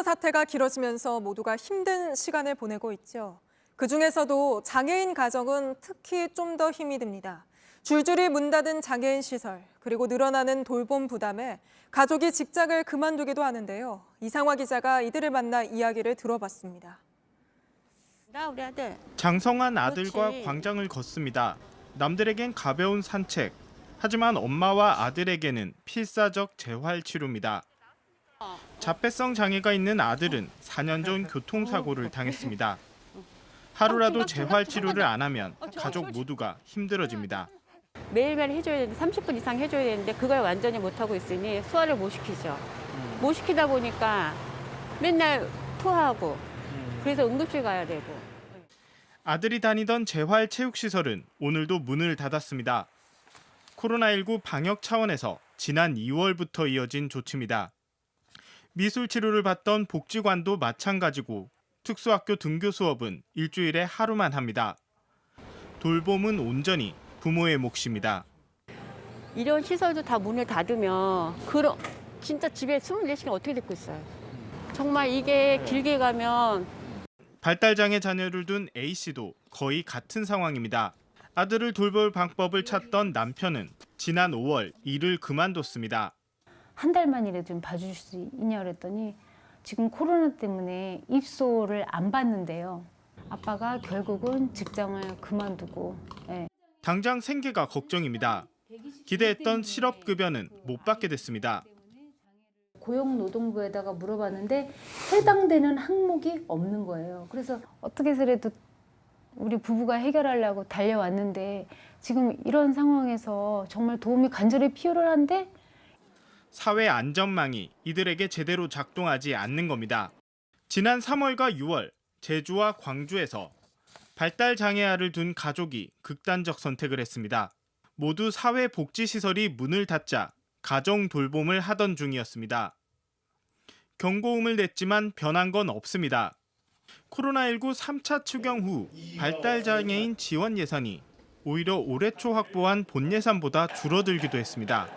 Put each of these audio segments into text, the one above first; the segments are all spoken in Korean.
사태가 길어지면서 모두가 힘든 시간을 보내고 있죠. 그중에서도 장애인 가정은 특히 좀 더 힘이 듭니다. 줄줄이 문 닫은 장애인 시설, 그리고 늘어나는 돌봄 부담에 가족이 직장을 그만두기도 하는데요. 이상화 기자가 이들을 만나 이야기를 들어봤습니다. 우리 아들. 장성한 아들과 그렇지. 광장을 걷습니다. 남들에겐 가벼운 산책, 하지만 엄마와 아들에게는 필사적 재활치료입니다. 자폐성 장애가 있는 아들은 4년 전 교통사고를 당했습니다. 하루라도 재활치료를 안 하면 가족 모두가 힘들어집니다. 매일매일 해줘야 되는데 30분 이상 해줘야 되는데 그걸 완전히 못하고 있으니 소화를 못 시키죠. 못 시키다 보니까 맨날 토하고 그래서 응급실 가야 되고. 아들이 다니던 재활체육시설은 오늘도 문을 닫았습니다. 코로나19 방역 차원에서 지난 2월부터 이어진 조치입니다. 미술치료를 받던 복지관도 마찬가지고 특수학교 등교 수업은 일주일에 하루만 합니다. 돌봄은 온전히 부모의 몫입니다. 이런 시설도 다 문을 닫으면 진짜 집에 24시간 어떻게 듣고 있어요. 정말 이게 길게 가면 발달장애 자녀를 둔 A씨도 거의 같은 상황입니다. 아들을 돌볼 방법을 찾던 남편은 지난 5월 일을 그만뒀습니다. 한 달만이라도 좀 봐주실 수 있냐 그랬더니 지금 코로나 때문에 입소를 안 받는데요. 아빠가 결국은 직장을 그만두고. 당장 생계가 걱정입니다. 기대했던 실업급여는 못 받게 됐습니다. 고용노동부에다가 물어봤는데 해당되는 항목이 없는 거예요. 그래서 어떻게 해서라도 우리 부부가 해결하려고 달려왔는데 지금 이런 상황에서 정말 도움이 간절히 필요한데 사회 안전망이 이들에게 제대로 작동하지 않는 겁니다. 지난 3월과 6월 제주와 광주에서 발달장애아를 둔 가족이 극단적 선택을 했습니다. 모두 사회복지시설이 문을 닫자 가정 돌봄을 하던 중이었습니다. 경고음을 냈지만 변한 건 없습니다. 코로나19 3차 추경 후 발달장애인 지원 예산이 오히려 올해 초 확보한 본 예산보다 줄어들기도 했습니다.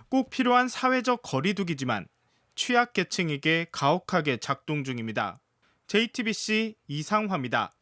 꼭 필요한 사회적 거리두기지만 취약계층에게 가혹하게 작동 중입니다. JTBC 이상화입니다.